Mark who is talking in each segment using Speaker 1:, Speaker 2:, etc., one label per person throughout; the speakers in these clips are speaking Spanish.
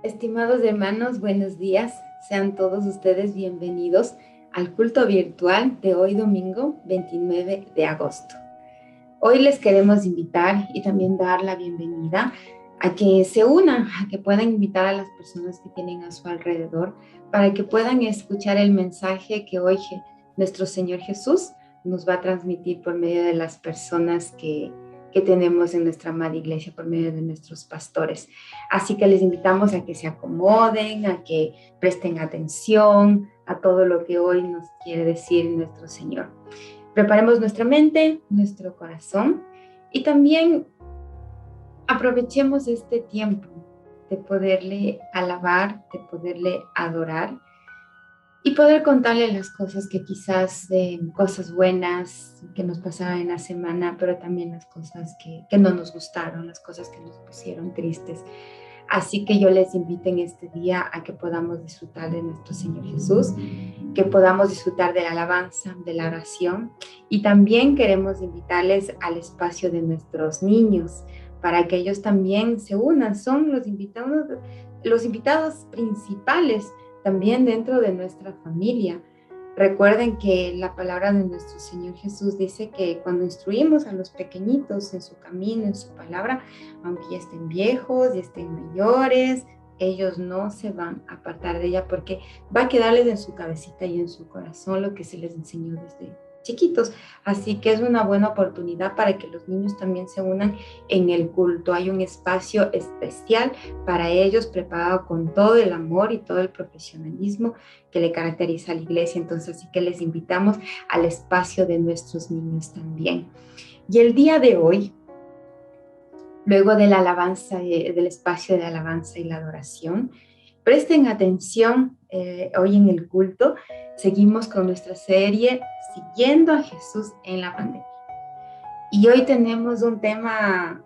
Speaker 1: Estimados hermanos, buenos días. Sean todos ustedes bienvenidos al culto virtual de hoy domingo 29 de agosto. Hoy les queremos invitar y también dar la bienvenida a que se unan, a que puedan invitar a las personas que tienen a su alrededor para que puedan escuchar el mensaje que hoy nuestro Señor Jesús nos va a transmitir por medio de las personas que tenemos en nuestra amada iglesia, por medio de nuestros pastores. Así que les invitamos a que se acomoden, a que presten atención a todo lo que hoy nos quiere decir nuestro Señor. Preparemos nuestra mente, nuestro corazón y también aprovechemos este tiempo de poderle alabar, de poderle adorar y poder contarle las cosas que quizás, cosas buenas que nos pasaron en la semana, pero también las cosas que no nos gustaron, las cosas que nos pusieron tristes. Así que yo les invito en este día a que podamos disfrutar de nuestro Señor Jesús, que podamos disfrutar de la alabanza, de la oración, y también queremos invitarles al espacio de nuestros niños para que ellos también se unan. Son los invitados principales también dentro de nuestra familia. Recuerden que la palabra de nuestro Señor Jesús dice que cuando instruimos a los pequeñitos en su camino, en su palabra, aunque ya estén viejos, ya estén mayores, ellos no se van a apartar de ella porque va a quedarles en su cabecita y en su corazón lo que se les enseñó desde chiquitos. Así que es una buena oportunidad para que los niños también se unan en el culto. Hay un espacio especial para ellos preparado con todo el amor y todo el profesionalismo que le caracteriza a la iglesia. Entonces, así que les invitamos al espacio de nuestros niños también. Y el día de hoy, luego de la alabanza, del espacio de alabanza y la adoración, presten atención hoy en el culto. Seguimos con nuestra serie Siguiendo a Jesús en la pandemia. Y hoy tenemos un tema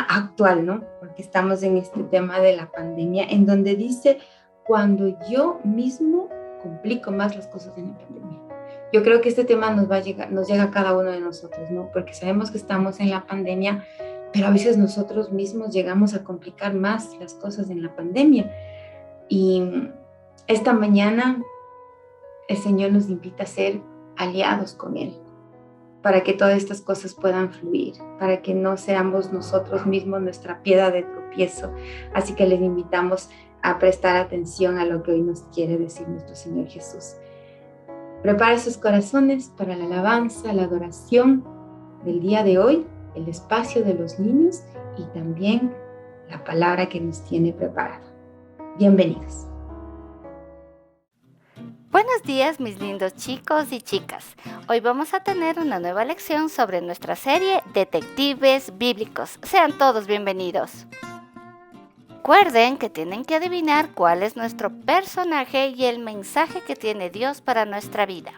Speaker 1: actual, ¿no? Porque estamos en este tema de la pandemia, en donde dice, cuando yo mismo complico más las cosas en la pandemia. Yo creo que este tema nos llega a cada uno de nosotros, ¿no? Porque sabemos que estamos en la pandemia, pero a veces nosotros mismos llegamos a complicar más las cosas en la pandemia. Y esta mañana el Señor nos invita a ser aliados con Él, para que todas estas cosas puedan fluir, para que no seamos nosotros mismos nuestra piedra de tropiezo. Así que les invitamos a prestar atención a lo que hoy nos quiere decir nuestro Señor Jesús. Prepare sus corazones para la alabanza, la adoración del día de hoy, el espacio de los niños y también la palabra que nos tiene preparada. Bienvenidos.
Speaker 2: Buenos días, mis lindos chicos y chicas. Hoy vamos a tener una nueva lección sobre nuestra serie Detectives Bíblicos. Sean todos bienvenidos. Recuerden que tienen que adivinar cuál es nuestro personaje y el mensaje que tiene Dios para nuestra vida.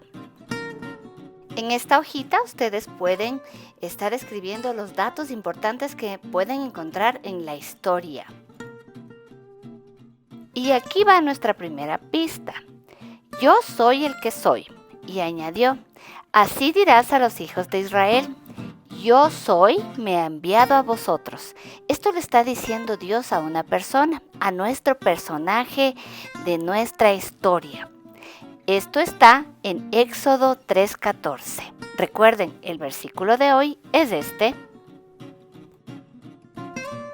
Speaker 2: En esta hojita ustedes pueden estar escribiendo los datos importantes que pueden encontrar en la historia. Y aquí va nuestra primera pista. Yo soy el que soy. Y añadió, así dirás a los hijos de Israel, yo soy, me ha enviado a vosotros. Esto le está diciendo Dios a una persona, a nuestro personaje de nuestra historia. Esto está en Éxodo 3:14. Recuerden, el versículo de hoy es este.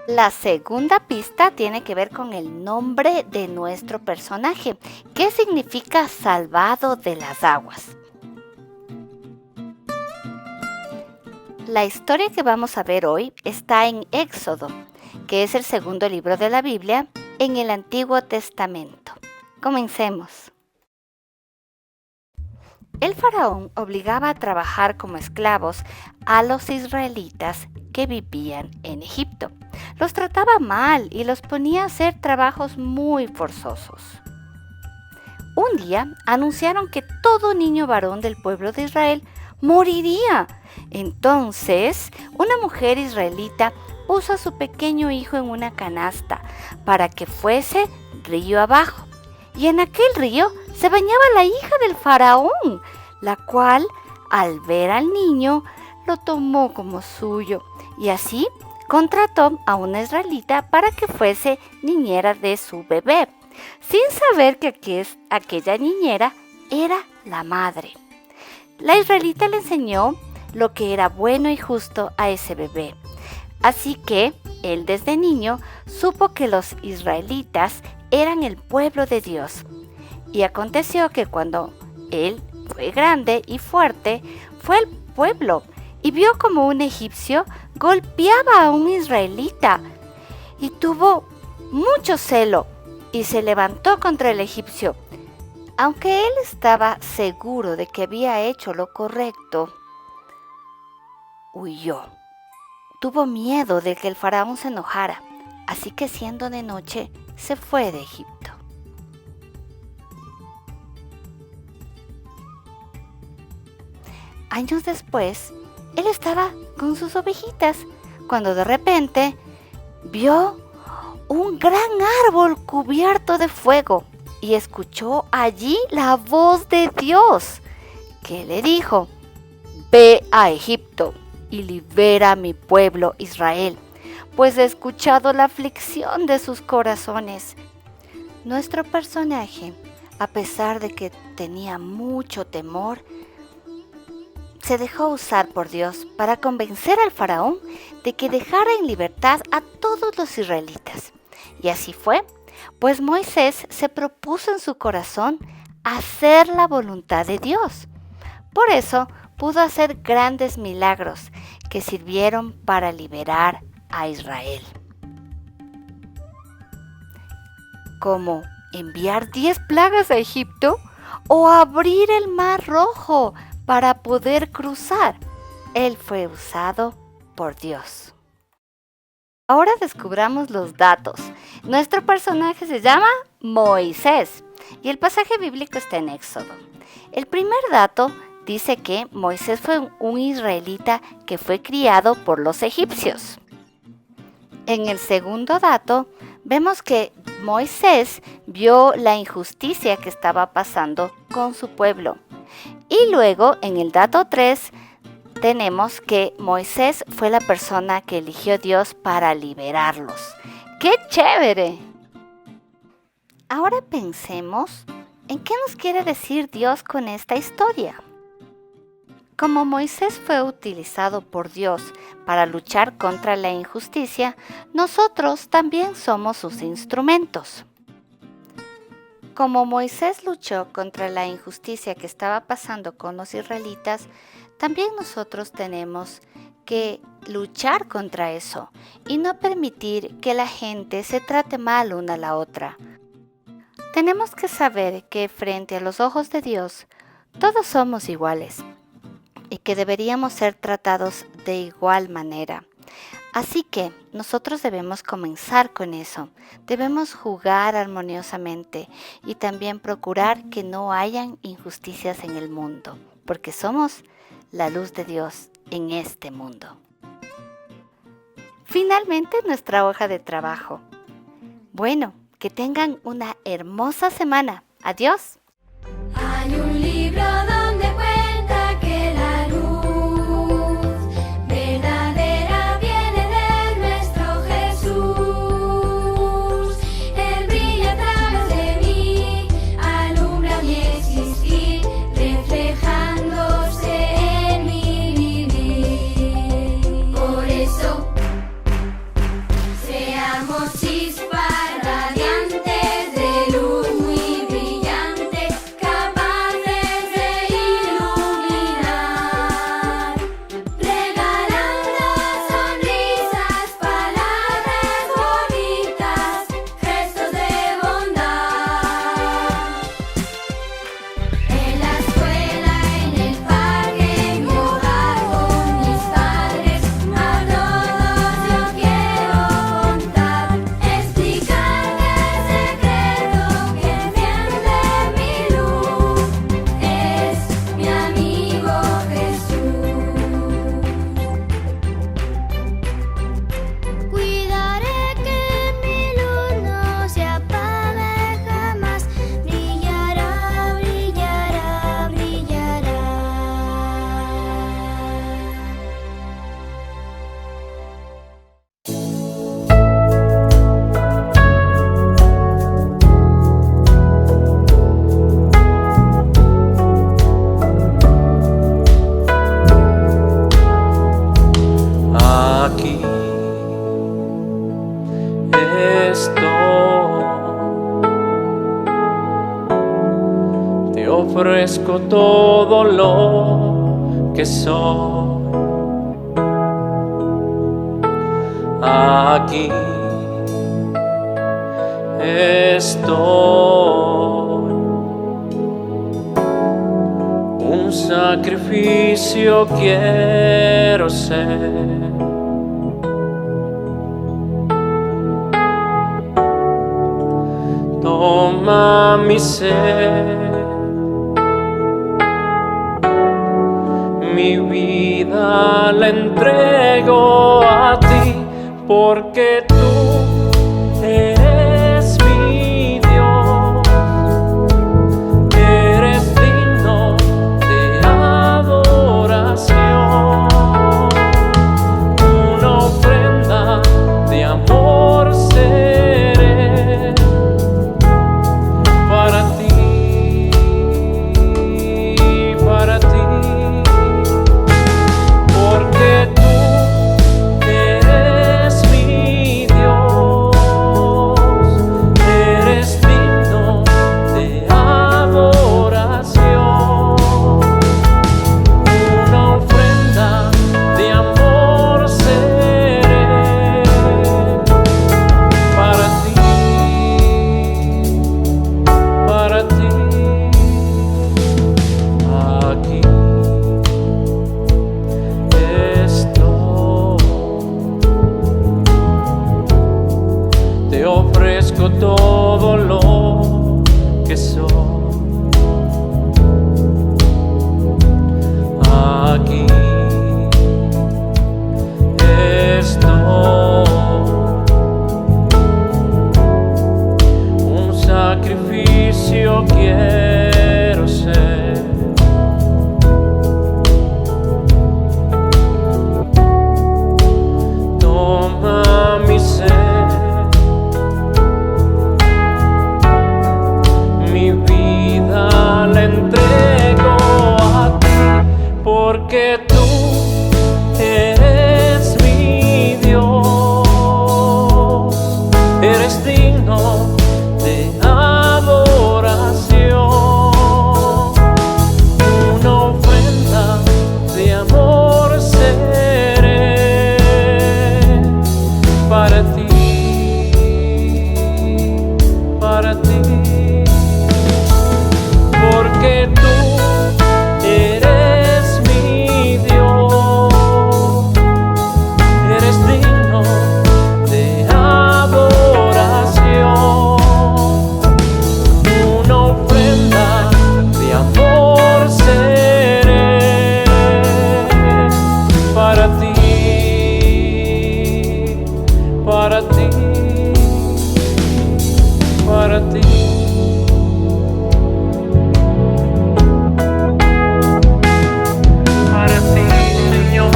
Speaker 2: La segunda pista tiene que ver con el nombre de nuestro personaje. ¿Qué significa salvado de las aguas? La historia que vamos a ver hoy está en Éxodo, que es el segundo libro de la Biblia en el Antiguo Testamento. Comencemos. El faraón obligaba a trabajar como esclavos a los israelitas que vivían en Egipto. Los trataba mal y los ponía a hacer trabajos muy forzosos. Un día anunciaron que todo niño varón del pueblo de Israel moriría. Entonces, una mujer israelita puso a su pequeño hijo en una canasta para que fuese río abajo. Y en aquel río se bañaba la hija del faraón, la cual, al ver al niño, lo tomó como suyo y así contrató a una israelita para que fuese niñera de su bebé, sin saber que aquella niñera era la madre. La israelita le enseñó lo que era bueno y justo a ese bebé. Así que él desde niño supo que los israelitas eran el pueblo de Dios. Y aconteció que cuando él fue grande y fuerte, fue al pueblo y vio como un egipcio golpeaba a un israelita y tuvo mucho celo y se levantó contra el egipcio. Aunque él estaba seguro de que había hecho lo correcto, huyó. Tuvo miedo de que el faraón se enojara, así que siendo de noche, se fue de Egipto. Años después, él estaba con sus ovejitas, cuando de repente vio un gran árbol cubierto de fuego y escuchó allí la voz de Dios, que le dijo: «Ve a Egipto y libera a mi pueblo Israel, pues he escuchado la aflicción de sus corazones». Nuestro personaje, a pesar de que tenía mucho temor, se dejó usar por Dios para convencer al faraón de que dejara en libertad a todos los israelitas. Y así fue, pues Moisés se propuso en su corazón hacer la voluntad de Dios. Por eso pudo hacer grandes milagros que sirvieron para liberar a Israel, como enviar 10 plagas a Egipto o abrir el Mar Rojo para poder cruzar. Él fue usado por Dios. Ahora descubramos los datos. Nuestro personaje se llama Moisés y el pasaje bíblico está en Éxodo. El primer dato dice que Moisés fue un israelita que fue criado por los egipcios. En el segundo dato vemos que Moisés vio la injusticia que estaba pasando con su pueblo. Y luego, en el dato 3, tenemos que Moisés fue la persona que eligió Dios para liberarlos. ¡Qué chévere! Ahora pensemos en qué nos quiere decir Dios con esta historia. Como Moisés fue utilizado por Dios para luchar contra la injusticia, nosotros también somos sus instrumentos. Como Moisés luchó contra la injusticia que estaba pasando con los israelitas, también nosotros tenemos que luchar contra eso y no permitir que la gente se trate mal una a la otra. Tenemos que saber que frente a los ojos de Dios, todos somos iguales y que deberíamos ser tratados de igual manera. Así que nosotros debemos comenzar con eso, debemos jugar armoniosamente y también procurar que no hayan injusticias en el mundo, porque somos la luz de Dios en este mundo. Finalmente, nuestra hoja de trabajo. Bueno, que tengan una hermosa semana. Adiós.
Speaker 3: Hay un libro donde cuenta que la luz verdadera viene de nuestro Jesús. Él brilla a través de mí, alumbra mi existir, reflejándose en mi vivir. Por eso, seamos chispas radiantes de luz muy brillantes, capaces
Speaker 4: ofrezco todo lo que soy. Aquí estoy, un sacrificio quiero ser. Toma mi ser, mi vida la entrego a ti, porque tú eres mi Dios, eres digno de adoración, una ofrenda de amor seré para ti, porque tú eres mi Dios, eres digno de adoración, una ofrenda de amor seré para ti, aquí estoy, te ofrezco todo lo que soy. Aquí estoy, un sacrificio quiero ser. Toma mi ser, mi vida la entrego a ti, porque tú eres mi Dios, eres digno de adoración, una ofrenda de amor seré para ti, porque tú eres mi Dios, eres digno de adoración, una ofrenda de amor seré para ti, para ti, para ti. Para ti, Señor,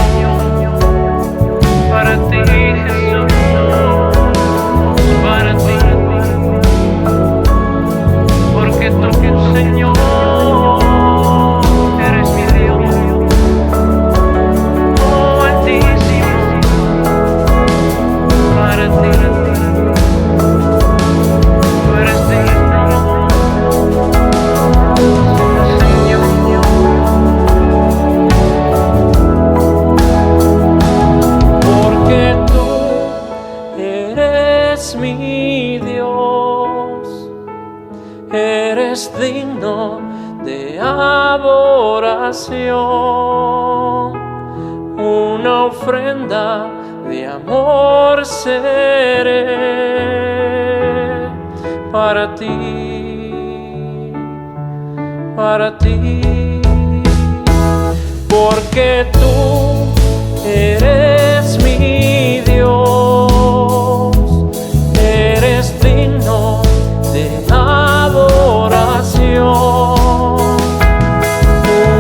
Speaker 4: para ti, Jesús, para ti, porque tú, Señor, eres mi Dios, oh Altísimo, para ti, tú eres digno, Señor. Porque tú eres mi Dios, eres digno de adoración, una ofrenda de amor seré para ti, porque tú eres mi Dios, eres digno de adoración,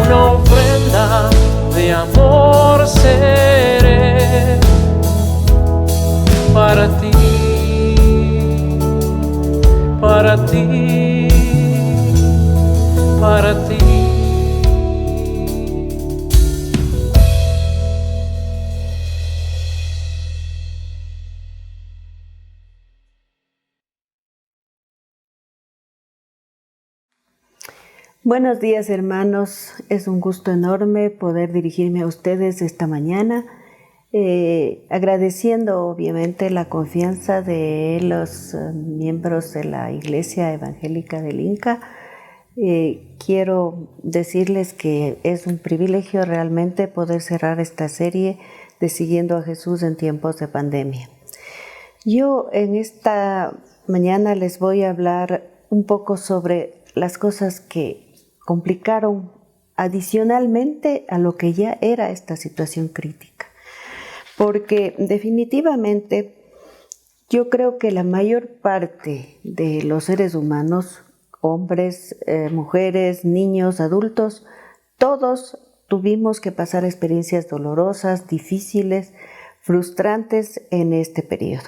Speaker 4: una ofrenda de amor seré para ti, para ti, para ti.
Speaker 5: Buenos días, hermanos. Es un gusto enorme poder dirigirme a ustedes esta mañana, agradeciendo obviamente la confianza de los miembros de la Iglesia Evangélica del Inca. Quiero decirles que es un privilegio realmente poder cerrar esta serie de Siguiendo a Jesús en tiempos de pandemia. Yo en esta mañana les voy a hablar un poco sobre las cosas que complicaron adicionalmente a lo que ya era esta situación crítica. Porque definitivamente yo creo que la mayor parte de los seres humanos, hombres, mujeres, niños, adultos, todos tuvimos que pasar experiencias dolorosas, difíciles, frustrantes en este periodo.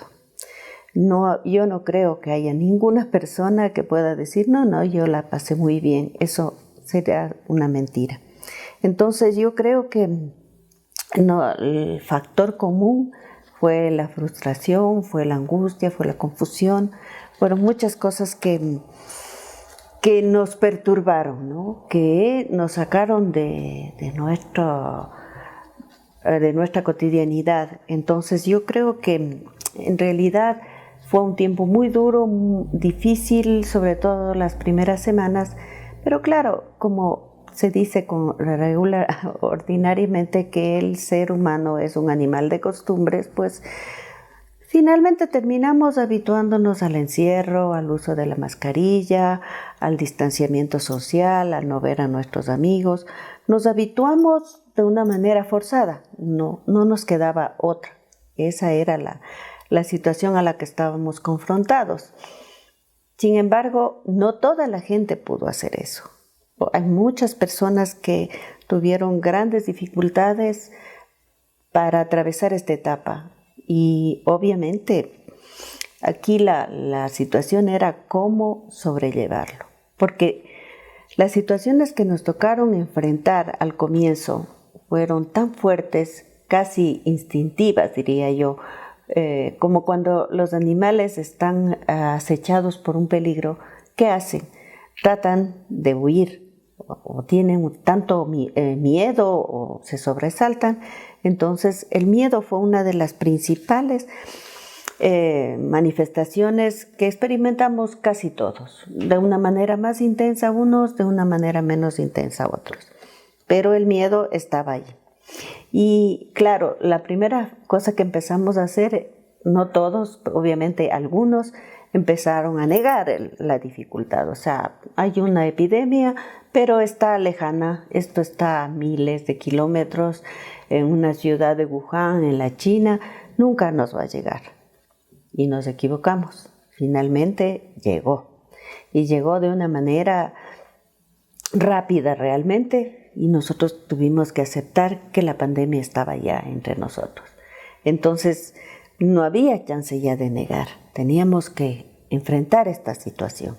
Speaker 5: No, yo no creo que haya ninguna persona que pueda decir, no, yo la pasé muy bien. Eso sería una mentira. Entonces yo creo que el factor común fue la frustración, fue la angustia, fue la confusión, fueron muchas cosas que nos perturbaron, ¿no? Que nos sacaron de nuestra cotidianidad. Entonces yo creo que en realidad fue un tiempo muy duro, muy difícil, sobre todo las primeras semanas, pero claro, como se dice ordinariamente que el ser humano es un animal de costumbres, pues finalmente terminamos habituándonos al encierro, al uso de la mascarilla, al distanciamiento social, al no ver a nuestros amigos. Nos habituamos de una manera forzada, no nos quedaba otra. Esa era la situación a la que estábamos confrontados. Sin embargo, no toda la gente pudo hacer eso. Hay muchas personas que tuvieron grandes dificultades para atravesar esta etapa. Y obviamente aquí la situación era cómo sobrellevarlo. Porque las situaciones que nos tocaron enfrentar al comienzo fueron tan fuertes, casi instintivas, diría yo, como cuando los animales están acechados por un peligro. ¿Qué hacen? Tratan de huir o tienen tanto miedo o se sobresaltan. Entonces el miedo fue una de las principales manifestaciones que experimentamos casi todos, de una manera más intensa unos, de una manera menos intensa otros, pero el miedo estaba ahí. Y claro, la primera cosa que empezamos a hacer, no todos, obviamente algunos, empezaron a negar la dificultad. O sea, hay una epidemia, pero está lejana. Esto está a miles de kilómetros en una ciudad de Wuhan, en la China. Nunca nos va a llegar. Y nos equivocamos. Finalmente llegó. Y llegó de una manera rápida realmente. Y nosotros tuvimos que aceptar que la pandemia estaba ya entre nosotros. Entonces, no había chance ya de negar. Teníamos que enfrentar esta situación.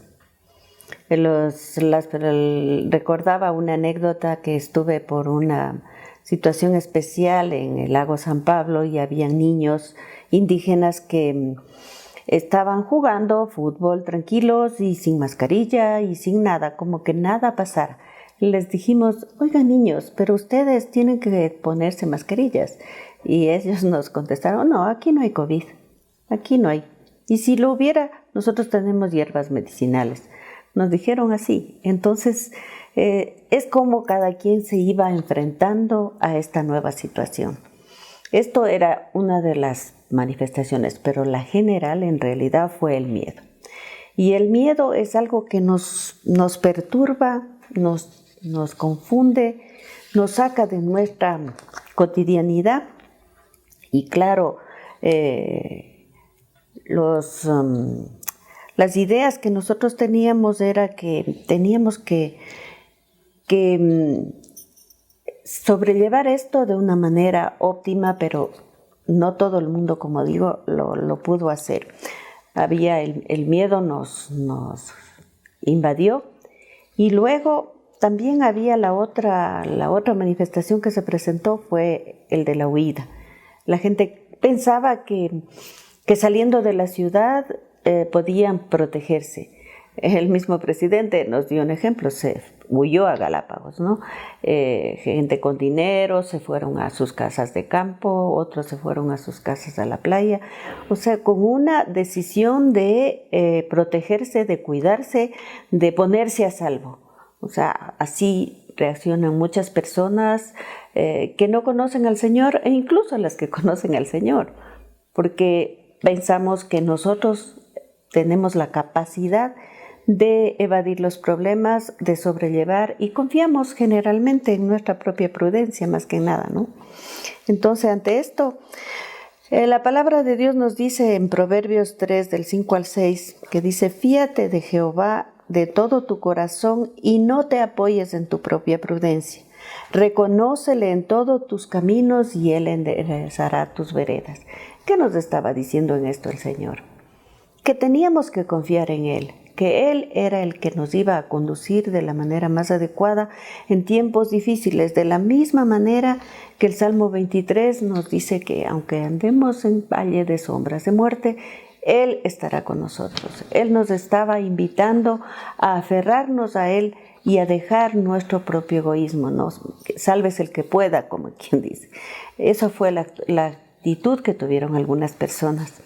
Speaker 5: Recordaba una anécdota que estuve por una situación especial en el lago San Pablo y había niños indígenas que estaban jugando fútbol tranquilos y sin mascarilla y sin nada, como que nada pasara. Les dijimos, oigan niños, pero ustedes tienen que ponerse mascarillas. Y ellos nos contestaron, no, aquí no hay COVID, aquí no hay. Y si lo hubiera, nosotros tenemos hierbas medicinales. Nos dijeron así. Entonces, es como cada quien se iba enfrentando a esta nueva situación. Esto era una de las manifestaciones, pero la general en realidad fue el miedo. Y el miedo es algo que nos perturba, nos confunde, nos saca de nuestra cotidianidad. Y claro, las ideas que nosotros teníamos era que teníamos que sobrellevar esto de una manera óptima, pero no todo el mundo, como digo, lo pudo hacer. Había el miedo nos invadió y luego también había la otra manifestación que se presentó fue el de la huida. La gente pensaba que saliendo de la ciudad podían protegerse. El mismo presidente nos dio un ejemplo, se huyó a Galápagos, ¿no? Gente con dinero se fueron a sus casas de campo, otros se fueron a sus casas a la playa, o sea, con una decisión de protegerse, de cuidarse, de ponerse a salvo. O sea, así reaccionan muchas personas que no conocen al Señor e incluso las que conocen al Señor, porque pensamos que nosotros tenemos la capacidad de evadir los problemas, de sobrellevar y confiamos generalmente en nuestra propia prudencia más que nada, ¿no? Entonces, ante esto, la palabra de Dios nos dice en Proverbios 3, del 5 al 6, que dice: fíate de Jehová de todo tu corazón y no te apoyes en tu propia prudencia. Reconócele en todos tus caminos y Él enderezará tus veredas. ¿Qué nos estaba diciendo en esto el Señor? Que teníamos que confiar en Él, que Él era el que nos iba a conducir de la manera más adecuada en tiempos difíciles, de la misma manera que el Salmo 23 nos dice que aunque andemos en valle de sombras de muerte, Él estará con nosotros. Él nos estaba invitando a aferrarnos a Él y a dejar nuestro propio egoísmo, ¿no? Sálvese el que pueda, como quien dice. Esa fue la actitud que tuvieron algunas personas,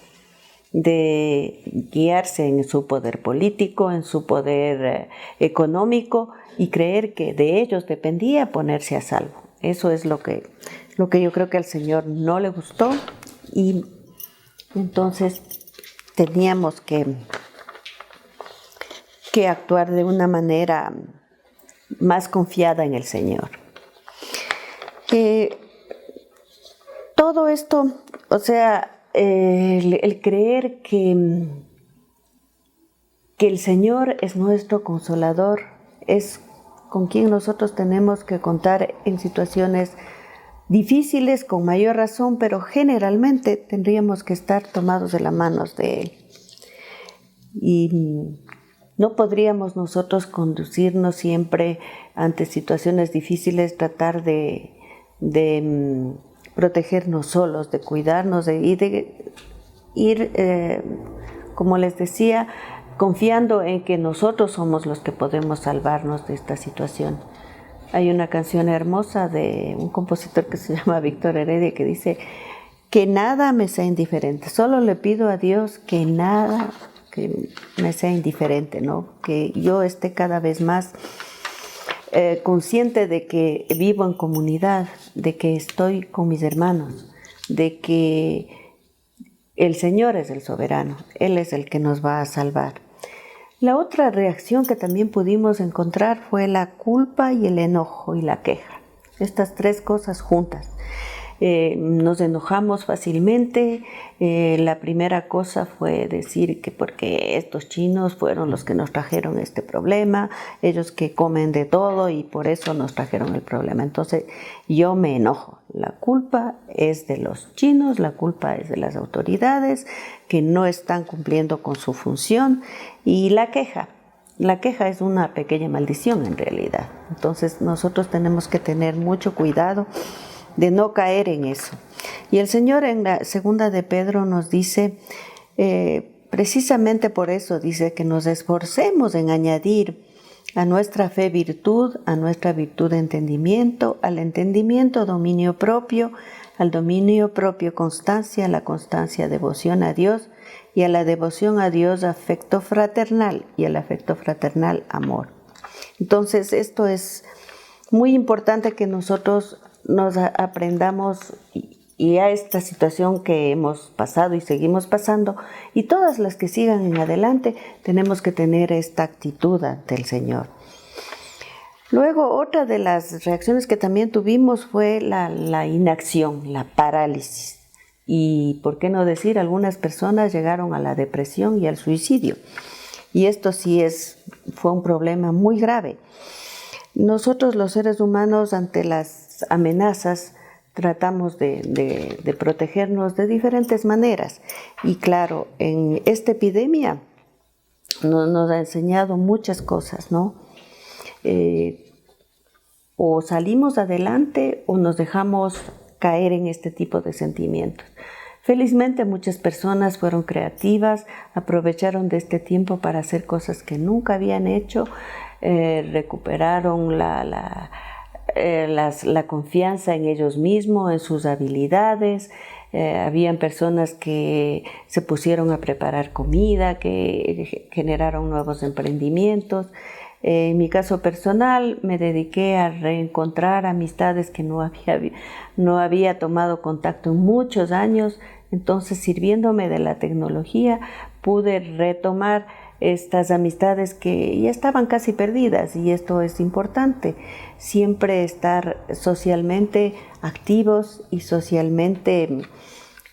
Speaker 5: de guiarse en su poder político, en su poder económico y creer que de ellos dependía ponerse a salvo. Eso es lo que yo creo que al Señor no le gustó, y entonces teníamos que actuar de una manera más confiada en el Señor. Todo esto, o sea, el creer que el Señor es nuestro consolador, es con quien nosotros tenemos que contar en situaciones difíciles con mayor razón, pero generalmente tendríamos que estar tomados de las manos de Él. Y no podríamos nosotros conducirnos siempre ante situaciones difíciles, tratar de protegernos solos, de cuidarnos y de ir, como les decía, confiando en que nosotros somos los que podemos salvarnos de esta situación. Hay una canción hermosa de un compositor que se llama Víctor Heredia que dice: que nada me sea indiferente, solo le pido a Dios que nada que me sea indiferente, ¿no? Que yo esté cada vez más consciente de que vivo en comunidad, de que estoy con mis hermanos, de que el Señor es el soberano, Él es el que nos va a salvar. La otra reacción que también pudimos encontrar fue la culpa y el enojo y la queja. Estas tres cosas juntas. Nos enojamos fácilmente. La primera cosa fue decir que porque estos chinos fueron los que nos trajeron este problema, ellos que comen de todo y por eso nos trajeron el problema. Entonces yo me enojo. La culpa es de los chinos, la culpa es de las autoridades que no están cumpliendo con su función, y la queja. La queja es una pequeña maldición en realidad. Entonces nosotros tenemos que tener mucho cuidado de no caer en eso. Y el Señor en la segunda de Pedro nos dice, precisamente por eso dice que nos esforcemos en añadir a nuestra fe virtud, a nuestra virtud entendimiento, al entendimiento dominio propio, al dominio propio constancia, a la constancia devoción a Dios, y a la devoción a Dios afecto fraternal, y al afecto fraternal amor. Entonces esto es muy importante que nosotros nos aprendamos y a esta situación que hemos pasado y seguimos pasando, y todas las que sigan en adelante, tenemos que tener esta actitud ante el Señor. Luego, otra de las reacciones que también tuvimos fue la inacción, la parálisis. Y, ¿por qué no decir? Algunas personas llegaron a la depresión y al suicidio. Y esto sí fue un problema muy grave. Nosotros los seres humanos, ante las amenazas, tratamos de protegernos de diferentes maneras. Y claro, en esta epidemia nos ha enseñado muchas cosas, ¿no? O salimos adelante o nos dejamos caer en este tipo de sentimientos. Felizmente muchas personas fueron creativas, aprovecharon de este tiempo para hacer cosas que nunca habían hecho, recuperaron la confianza en ellos mismos, en sus habilidades. Habían personas que se pusieron a preparar comida, que generaron nuevos emprendimientos. En mi caso personal me dediqué a reencontrar amistades que no había tomado contacto en muchos años. Entonces, sirviéndome de la tecnología, pude retomar estas amistades que ya estaban casi perdidas, y esto es importante, siempre estar socialmente activos y socialmente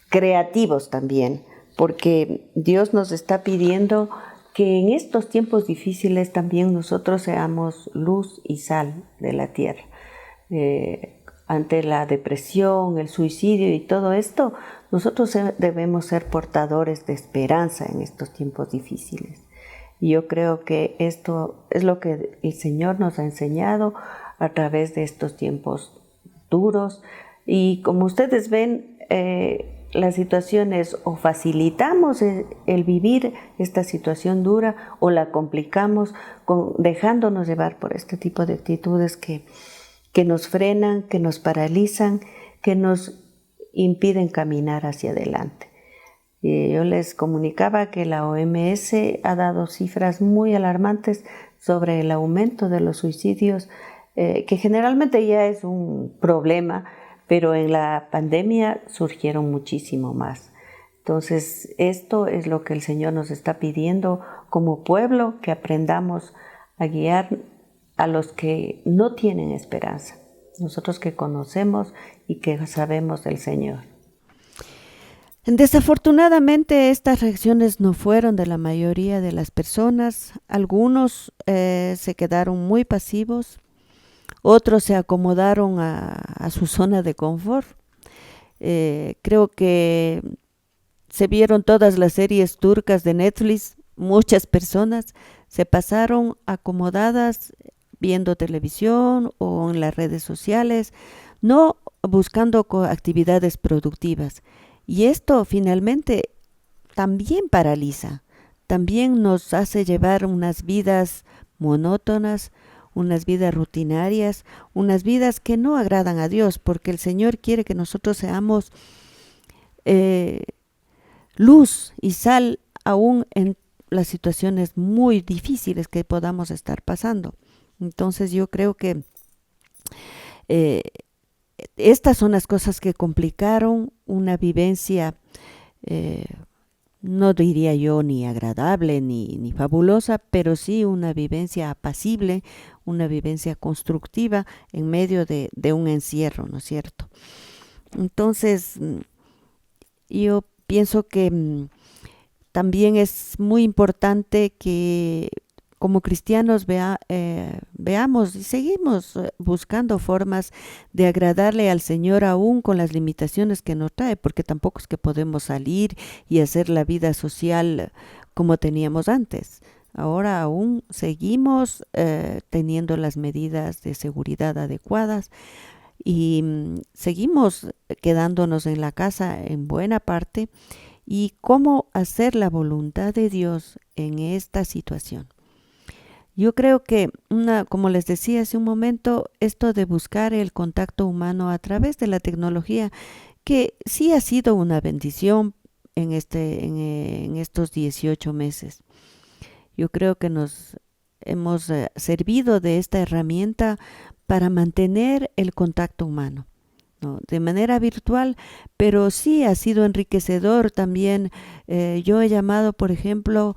Speaker 5: creativos también, porque Dios nos está pidiendo que en estos tiempos difíciles también nosotros seamos luz y sal de la tierra. Ante la depresión, el suicidio y todo esto, nosotros debemos ser portadores de esperanza en estos tiempos difíciles. Y yo creo que esto es lo que el Señor nos ha enseñado a través de estos tiempos duros. Y como ustedes ven, las situaciones o facilitamos el vivir esta situación dura o la complicamos dejándonos llevar por este tipo de actitudes que nos frenan, que nos paralizan, que nos impiden caminar hacia adelante. Yo les comunicaba que la OMS ha dado cifras muy alarmantes sobre el aumento de los suicidios, que generalmente ya es un problema, pero en la pandemia surgieron muchísimo más. Entonces, esto es lo que el Señor nos está pidiendo como pueblo, que aprendamos a guiar a los que no tienen esperanza, nosotros que conocemos y que sabemos del Señor.
Speaker 6: Desafortunadamente, estas reacciones no fueron de la mayoría de las personas. Algunos se quedaron muy pasivos, otros se acomodaron a su zona de confort. Creo que se vieron todas las series turcas de Netflix. Muchas personas se pasaron acomodadas viendo televisión o en las redes sociales, no buscando actividades productivas. Y esto finalmente también paraliza, también nos hace llevar unas vidas monótonas, unas vidas rutinarias, unas vidas que no agradan a Dios, porque el Señor quiere que nosotros seamos luz y sal aún en las situaciones muy difíciles que podamos estar pasando. Entonces yo creo que estas son las cosas que complicaron una vivencia, no diría yo ni agradable ni fabulosa, pero sí una vivencia apacible, una vivencia constructiva en medio de un encierro, ¿no es cierto? Entonces, yo pienso que también es muy importante que como cristianos veamos y seguimos buscando formas de agradarle al Señor aún con las limitaciones que nos trae, porque tampoco es que podemos salir y hacer la vida social como teníamos antes. Ahora aún seguimos teniendo las medidas de seguridad adecuadas y seguimos quedándonos en la casa en buena parte. ¿Y cómo hacer la voluntad de Dios en esta situación? Yo creo que, como les decía hace un momento, esto de buscar el contacto humano a través de la tecnología, que sí ha sido una bendición en estos 18 meses. Yo creo que nos hemos servido de esta herramienta para mantener el contacto humano, ¿no? De manera virtual, pero sí ha sido enriquecedor también. Yo he llamado, por ejemplo,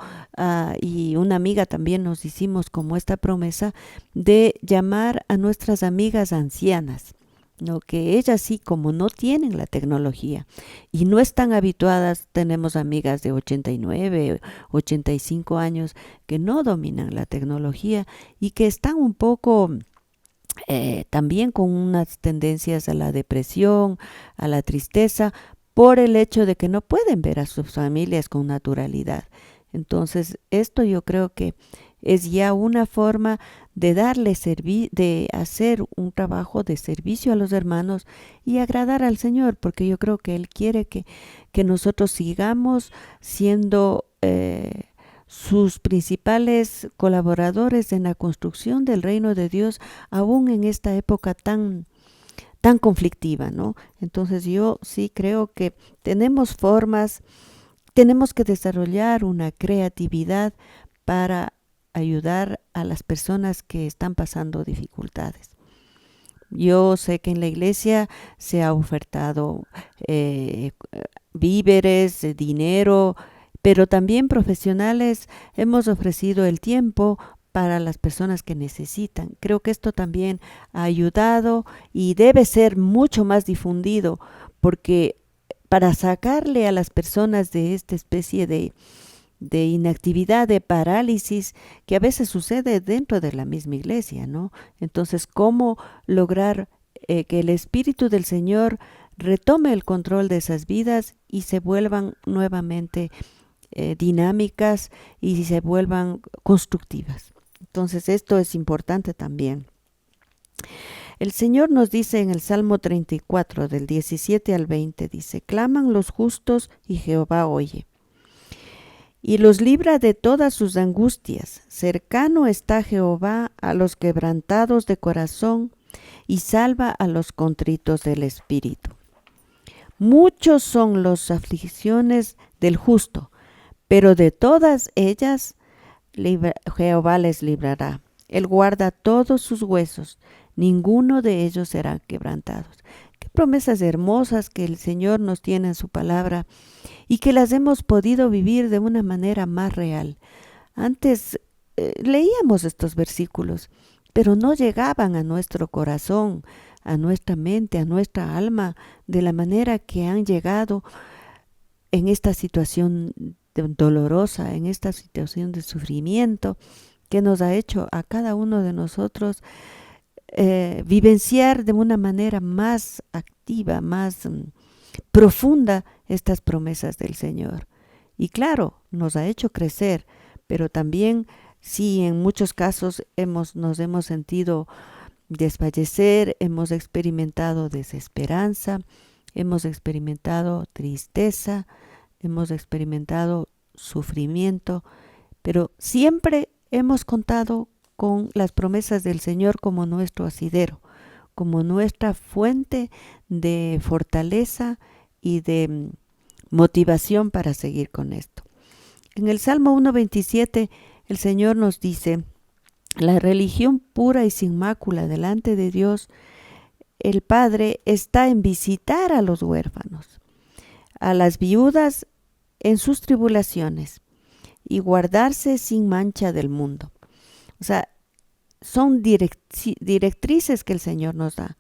Speaker 6: y una amiga también nos hicimos como esta promesa de llamar a nuestras amigas ancianas, ¿no? Que ellas sí, como no tienen la tecnología y no están habituadas, tenemos amigas de 89, 85 años que no dominan la tecnología y que están un poco también con unas tendencias a la depresión, a la tristeza, por el hecho de que no pueden ver a sus familias con naturalidad. Entonces, esto yo creo que es ya una forma de de hacer un trabajo de servicio a los hermanos y agradar al Señor, porque yo creo que Él quiere que nosotros sigamos siendo sus principales colaboradores en la construcción del reino de Dios, aún en esta época tan conflictiva, ¿no? Entonces yo sí creo que tenemos que desarrollar una creatividad para ayudar a las personas que están pasando dificultades. Yo sé que en la iglesia se ha ofertado víveres, dinero, pero también profesionales hemos ofrecido el tiempo para las personas que necesitan. Creo que esto también ha ayudado y debe ser mucho más difundido, porque para sacarle a las personas de esta especie de inactividad, de parálisis, que a veces sucede dentro de la misma iglesia, ¿no? Entonces, ¿cómo lograr que el Espíritu del Señor retome el control de esas vidas y se vuelvan nuevamente dinámicas y se vuelvan constructivas? Entonces, esto es importante también. El Señor nos dice en el Salmo 34, del 17 al 20, dice: claman los justos y Jehová oye, y los libra de todas sus angustias. Cercano está Jehová a los quebrantados de corazón, y salva a los contritos del espíritu. Muchos son las aflicciones del justo, pero de todas ellas Jehová les librará. Él guarda todos sus huesos, ninguno de ellos será quebrantados. Qué promesas hermosas que el Señor nos tiene en su palabra y que las hemos podido vivir de una manera más real. Antes leíamos estos versículos, pero no llegaban a nuestro corazón, a nuestra mente, a nuestra alma, de la manera que han llegado en esta situación dolorosa, en esta situación de sufrimiento que nos ha hecho a cada uno de nosotros vivenciar de una manera más activa, más profunda estas promesas del Señor. Y claro, nos ha hecho crecer, pero también sí, en muchos casos nos hemos sentido desfallecer, hemos experimentado desesperanza, hemos experimentado tristeza, hemos experimentado sufrimiento, pero siempre hemos contado con las promesas del Señor como nuestro asidero, como nuestra fuente de fortaleza y de motivación para seguir con esto. En el Salmo 1:27 el Señor nos dice: la religión pura y sin mácula delante de Dios, el Padre, está en visitar a los huérfanos, a las viudas en sus tribulaciones, y guardarse sin mancha del mundo. O sea, son directrices que el Señor nos da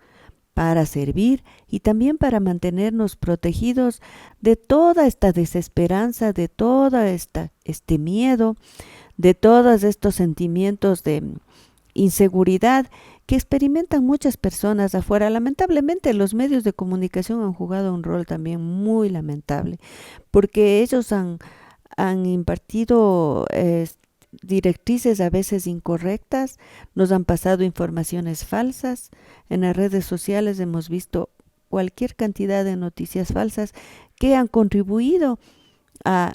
Speaker 6: para servir y también para mantenernos protegidos de toda esta desesperanza, de todo este miedo, de todos estos sentimientos de inseguridad que experimentan muchas personas afuera. Lamentablemente los medios de comunicación han jugado un rol también muy lamentable, porque ellos han impartido directrices a veces incorrectas, nos han pasado informaciones falsas. En las redes sociales hemos visto cualquier cantidad de noticias falsas que han contribuido a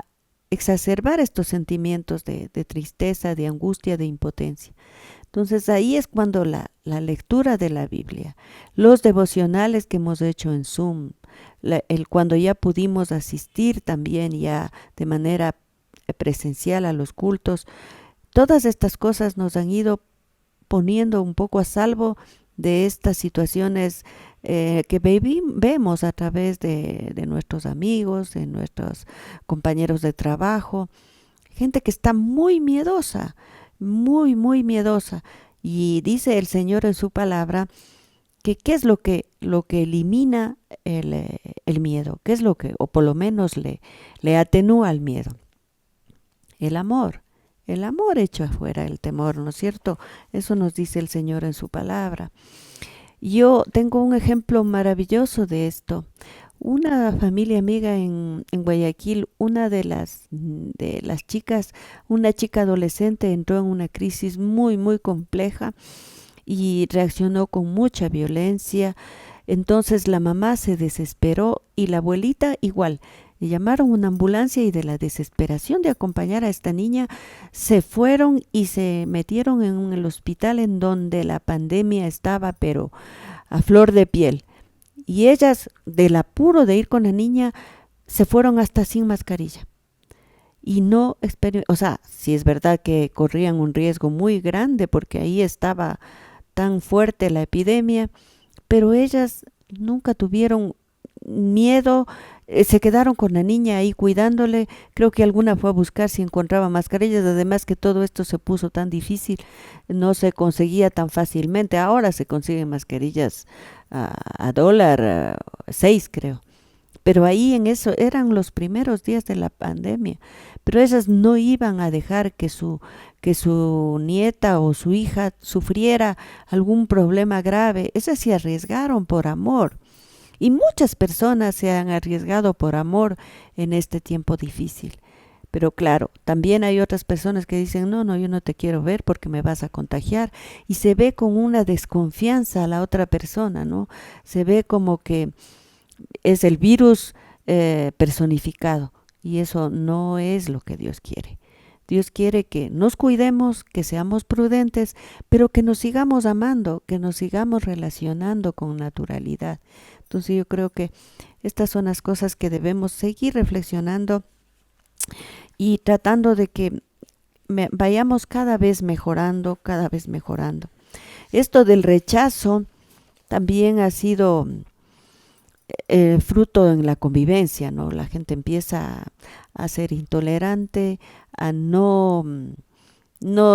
Speaker 6: exacerbar estos sentimientos de tristeza, de angustia, de impotencia. Entonces ahí es cuando la lectura de la Biblia, los devocionales que hemos hecho en Zoom, cuando ya pudimos asistir también ya de manera presencial a los cultos, todas estas cosas nos han ido poniendo un poco a salvo de estas situaciones que vemos a través de nuestros amigos, de nuestros compañeros de trabajo, gente que está muy miedosa, muy, muy miedosa. Y dice el Señor en su palabra que qué es lo que elimina el miedo, qué es lo que, o por lo menos le atenúa el miedo. El amor echa afuera el temor, ¿no es cierto? Eso nos dice el Señor en su palabra. Yo tengo un ejemplo maravilloso de esto. Una familia amiga en Guayaquil, una de las chicas, una chica adolescente entró en una crisis muy, muy compleja y reaccionó con mucha violencia. Entonces la mamá se desesperó y la abuelita igual. Le llamaron una ambulancia y de la desesperación de acompañar a esta niña se fueron y se metieron en el hospital en donde la pandemia estaba pero a flor de piel. Y ellas, del apuro de ir con la niña, se fueron hasta sin mascarilla. Y no, o sea, sí es verdad que corrían un riesgo muy grande porque ahí estaba tan fuerte la epidemia, pero ellas nunca tuvieron miedo, se quedaron con la niña ahí cuidándole. Creo que alguna fue a buscar si encontraba mascarillas, además que todo esto se puso tan difícil, no se conseguía tan fácilmente. Ahora se consiguen mascarillas a dólar 6, creo. Pero ahí en eso eran los primeros días de la pandemia. Pero ellas no iban a dejar que su nieta o su hija sufriera algún problema grave. Ellas se arriesgaron por amor. Y muchas personas se han arriesgado por amor en este tiempo difícil. Pero claro, también hay otras personas que dicen, no, yo no te quiero ver porque me vas a contagiar. Y se ve con una desconfianza a la otra persona, ¿no? Se ve como que es el virus personificado. Y eso no es lo que Dios quiere. Dios quiere que nos cuidemos, que seamos prudentes, pero que nos sigamos amando, que nos sigamos relacionando con naturalidad. Entonces yo creo que estas son las cosas que debemos seguir reflexionando y tratando de que vayamos cada vez mejorando, cada vez mejorando. Esto del rechazo también ha sido fruto en la convivencia, ¿no? La gente empieza a ser intolerante, a no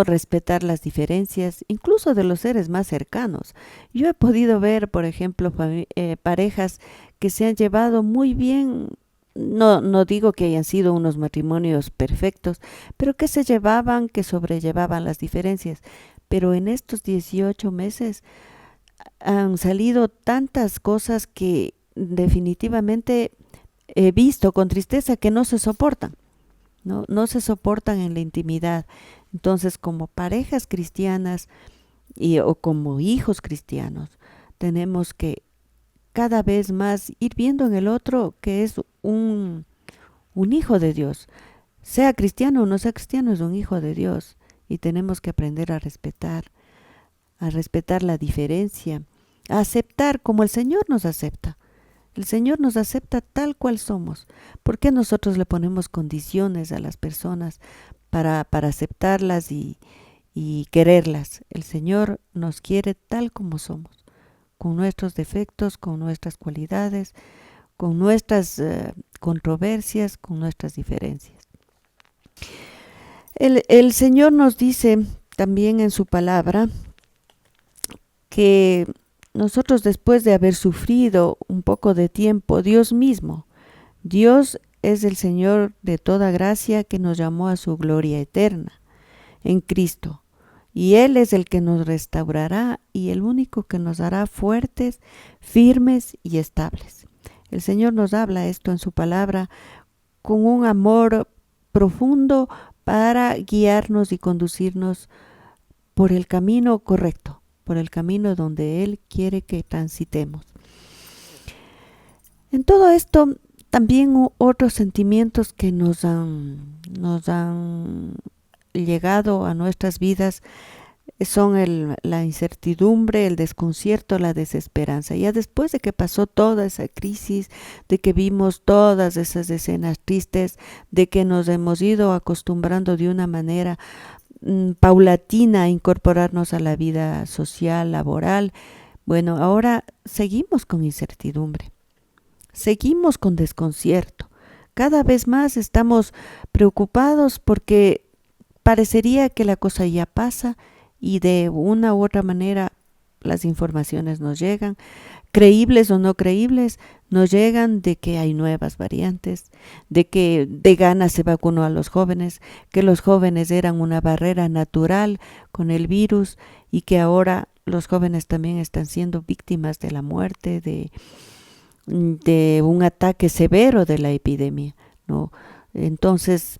Speaker 6: respetar las diferencias, incluso de los seres más cercanos. Yo he podido ver, por ejemplo, parejas que se han llevado muy bien. No digo que hayan sido unos matrimonios perfectos, pero que se llevaban, que sobrellevaban las diferencias. Pero en estos 18 meses han salido tantas cosas que definitivamente he visto con tristeza que no se soportan, no se soportan en la intimidad. Entonces, como parejas cristianas o como hijos cristianos, tenemos que cada vez más ir viendo en el otro que es un hijo de Dios. Sea cristiano o no sea cristiano, es un hijo de Dios. Y tenemos que aprender a respetar la diferencia, a aceptar como el Señor nos acepta. El Señor nos acepta tal cual somos. ¿Por qué nosotros le ponemos condiciones a las personas para aceptarlas y quererlas? El Señor nos quiere tal como somos, con nuestros defectos, con nuestras cualidades, con nuestras controversias, con nuestras diferencias. El Señor nos dice también en su palabra que nosotros, después de haber sufrido un poco de tiempo, Dios es el Señor de toda gracia que nos llamó a su gloria eterna en Cristo. Y Él es el que nos restaurará y el único que nos hará fuertes, firmes y estables. El Señor nos habla esto en su palabra con un amor profundo para guiarnos y conducirnos por el camino correcto, por el camino donde Él quiere que transitemos. En todo esto, también otros sentimientos que nos han llegado a nuestras vidas son la incertidumbre, el desconcierto, la desesperanza. Ya después de que pasó toda esa crisis, de que vimos todas esas escenas tristes, de que nos hemos ido acostumbrando de una manera paulatina a incorporarnos a la vida social, laboral, bueno, ahora seguimos con incertidumbre, seguimos con desconcierto. Cada vez más estamos preocupados porque parecería que la cosa ya pasa y de una u otra manera las informaciones nos llegan, creíbles o no creíbles, nos llegan de que hay nuevas variantes, de que de ganas se vacunó a los jóvenes, que los jóvenes eran una barrera natural con el virus y que ahora los jóvenes también están siendo víctimas de la muerte, de un ataque severo de la epidemia, ¿no? Entonces,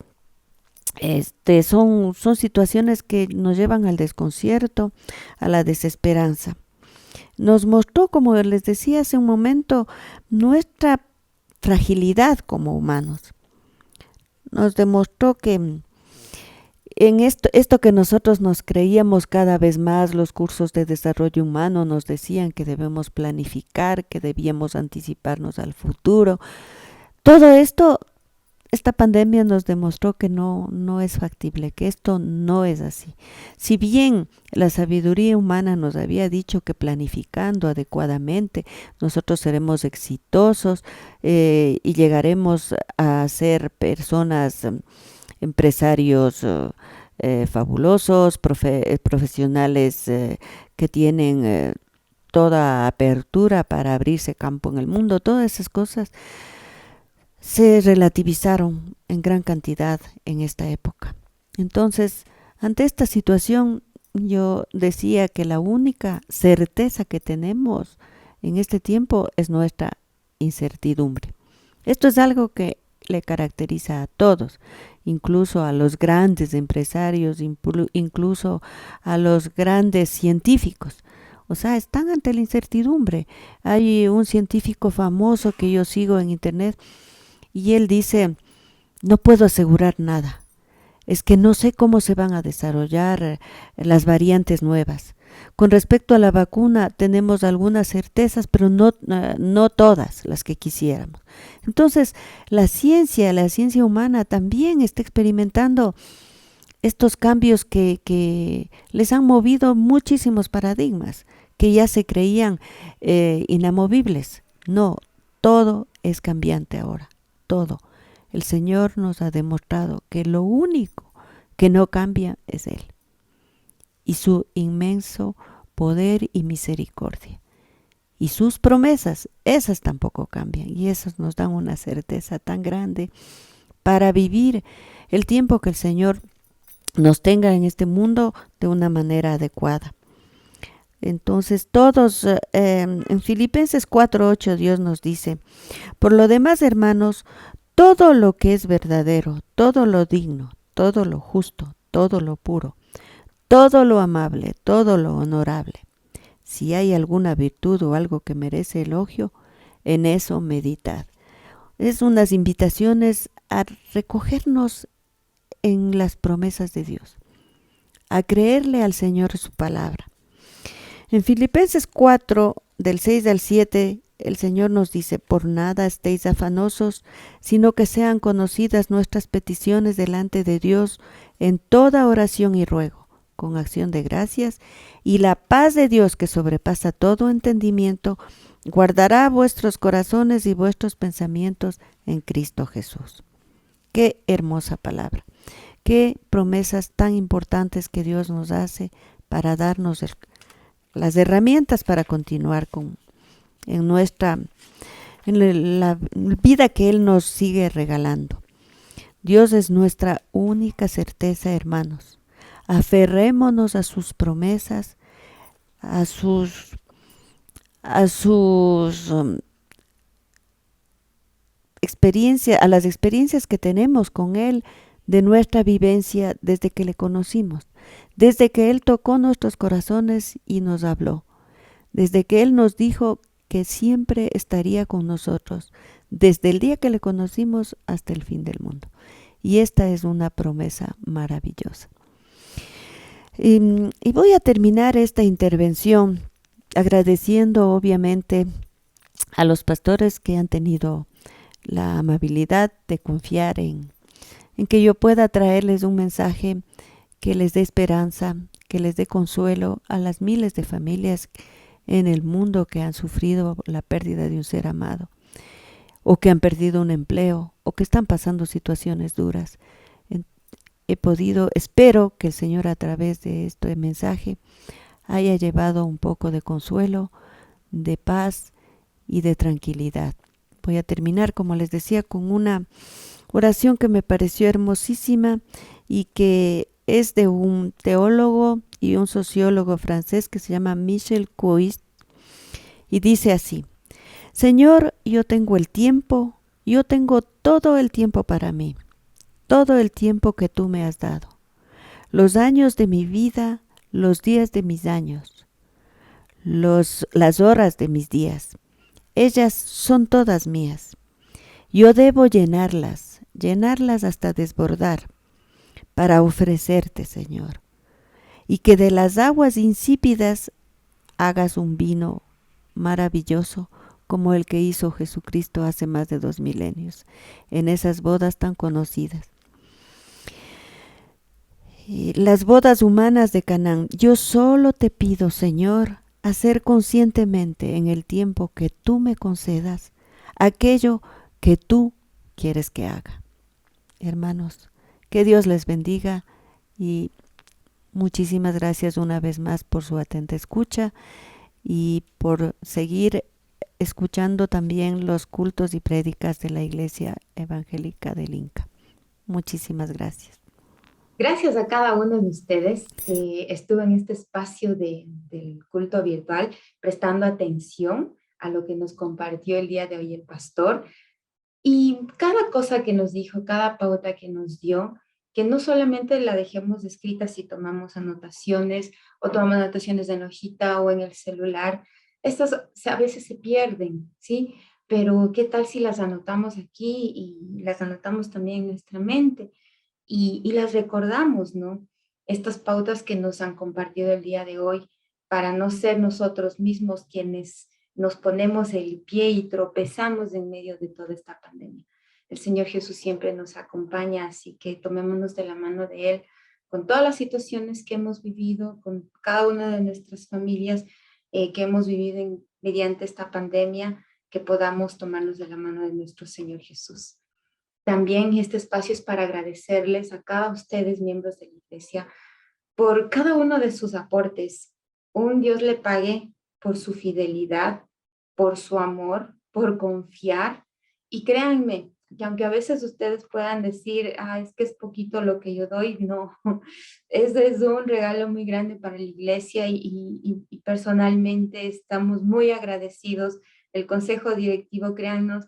Speaker 6: son situaciones que nos llevan al desconcierto, a la desesperanza. Nos mostró, como les decía hace un momento, nuestra fragilidad como humanos. Nos demostró que en esto que nosotros nos creíamos cada vez más, los cursos de desarrollo humano nos decían que debemos planificar, que debíamos anticiparnos al futuro. Todo esto, esta pandemia nos demostró que no es factible, que esto no es así. Si bien la sabiduría humana nos había dicho que planificando adecuadamente nosotros seremos exitosos y llegaremos a ser personas, empresarios fabulosos, profesionales que tienen toda apertura para abrirse campo en el mundo, todas esas cosas se relativizaron en gran cantidad en esta época. Entonces, ante esta situación, yo decía que la única certeza que tenemos en este tiempo es nuestra incertidumbre. Esto es algo que le caracteriza a todos, incluso a los grandes empresarios, incluso a los grandes científicos. O sea, están ante la incertidumbre. Hay un científico famoso que yo sigo en internet y él dice, no puedo asegurar nada. Es que no sé cómo se van a desarrollar las variantes nuevas. Con respecto a la vacuna, tenemos algunas certezas, pero no todas las que quisiéramos. Entonces, la ciencia humana también está experimentando estos cambios que les han movido muchísimos paradigmas, que ya se creían inamovibles. No, todo es cambiante ahora, todo. El Señor nos ha demostrado que lo único que no cambia es Él y su inmenso poder y misericordia. Y sus promesas, esas tampoco cambian, y esas nos dan una certeza tan grande para vivir el tiempo que el Señor nos tenga en este mundo de una manera adecuada. Entonces todos, en Filipenses 4:8 Dios nos dice, por lo demás, hermanos, todo lo que es verdadero, todo lo digno, todo lo justo, todo lo puro, todo lo amable, todo lo honorable. Si hay alguna virtud o algo que merece elogio, en eso meditad. Es unas invitaciones a recogernos en las promesas de Dios, a creerle al Señor su palabra. En Filipenses 4, del 6 al 7, el Señor nos dice, por nada estéis afanosos, sino que sean conocidas nuestras peticiones delante de Dios en toda oración y ruego, con acción de gracias, y la paz de Dios que sobrepasa todo entendimiento, guardará vuestros corazones y vuestros pensamientos en Cristo Jesús. Qué hermosa palabra, qué promesas tan importantes que Dios nos hace para darnos las herramientas para continuar en la vida que Él nos sigue regalando. Dios es nuestra única certeza, hermanos. Aferrémonos a sus promesas, a las experiencias que tenemos con Él, de nuestra vivencia desde que le conocimos, desde que Él tocó nuestros corazones y nos habló, desde que Él nos dijo que siempre estaría con nosotros, desde el día que le conocimos hasta el fin del mundo. Y esta es una promesa maravillosa. Y voy a terminar esta intervención agradeciendo obviamente a los pastores que han tenido la amabilidad de confiar en que yo pueda traerles un mensaje que les dé esperanza, que les dé consuelo a las miles de familias en el mundo que han sufrido la pérdida de un ser amado, o que han perdido un empleo, o que están pasando situaciones duras. Espero que el Señor a través de este mensaje haya llevado un poco de consuelo, de paz y de tranquilidad. Voy a terminar, como les decía, con una oración que me pareció hermosísima y que es de un teólogo y un sociólogo francés que se llama Michel Couist, y dice así: Señor, yo tengo el tiempo, yo tengo todo el tiempo para mí, todo el tiempo que tú me has dado, los años de mi vida, los días de mis años, las horas de mis días. Ellas son todas mías. Yo debo llenarlas, llenarlas hasta desbordar, para ofrecerte, Señor, y que de las aguas insípidas hagas un vino maravilloso como el que hizo Jesucristo hace más de 2000 años, en esas bodas tan conocidas. Y las bodas humanas de Canaán, yo solo te pido, Señor, hacer conscientemente en el tiempo que tú me concedas aquello que tú quieres que haga. Hermanos, que Dios les bendiga y muchísimas gracias una vez más por su atenta escucha y por seguir escuchando también los cultos y prédicas de la Iglesia Evangélica del Inca. Muchísimas gracias.
Speaker 1: Gracias a cada uno de ustedes que estuvo en este espacio del culto virtual, prestando atención a lo que nos compartió el día de hoy el pastor. Y cada cosa que nos dijo, cada pauta que nos dio, que no solamente la dejemos escrita si tomamos anotaciones o tomamos anotaciones en hojita o en el celular, estas a veces se pierden, ¿sí? Pero ¿qué tal si las anotamos aquí y las anotamos también en nuestra mente y las recordamos, ¿no? Estas pautas que nos han compartido el día de hoy para no ser nosotros mismos quienes nos ponemos el pie y tropezamos en medio de toda esta pandemia. El Señor Jesús siempre nos acompaña, así que tomémonos de la mano de Él con todas las situaciones que hemos vivido, con cada una de nuestras familias que hemos vivido mediante esta pandemia, que podamos tomarnos de la mano de nuestro Señor Jesús. También este espacio es para agradecerles a cada ustedes, miembros de la iglesia, por cada uno de sus aportes. Un Dios le pague por su fidelidad, por su amor, por confiar. Y créanme, que aunque a veces ustedes puedan decir, es que es poquito lo que yo doy, no, es un regalo muy grande para la iglesia y personalmente estamos muy agradecidos. El consejo directivo, créannos,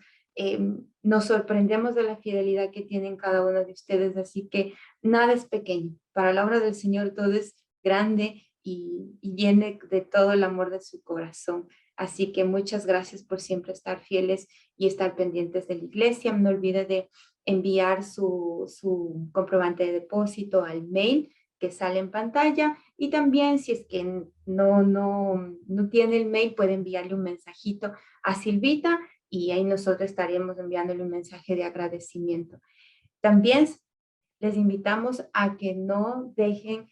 Speaker 1: nos sorprendemos de la fidelidad que tienen cada uno de ustedes, así que nada es pequeño. Para la obra del Señor todo es grande y viene de todo el amor de su corazón. Así que muchas gracias por siempre estar fieles y estar pendientes de la iglesia. No olvide de enviar su comprobante de depósito al mail que sale en pantalla y también si es que no tiene el mail puede enviarle un mensajito a Silvita y ahí nosotros estaremos enviándole un mensaje de agradecimiento. También les invitamos a que no dejen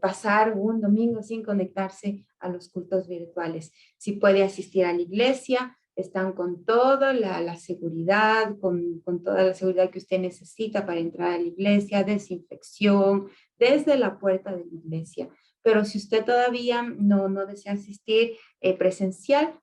Speaker 1: pasar un domingo sin conectarse a los cultos virtuales. Si puede asistir a la iglesia, están con toda la seguridad, con toda la seguridad que usted necesita para entrar a la iglesia, desinfección, desde la puerta de la iglesia. Pero si usted todavía no desea asistir presencial,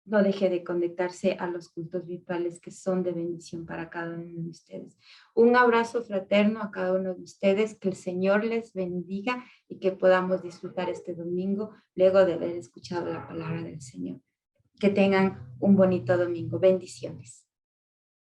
Speaker 1: no deje de conectarse a los cultos virtuales que son de bendición para cada uno de ustedes. Un abrazo fraterno a cada uno de ustedes, que el Señor les bendiga y que podamos disfrutar este domingo luego de haber escuchado la palabra del Señor. Que tengan un bonito domingo. Bendiciones.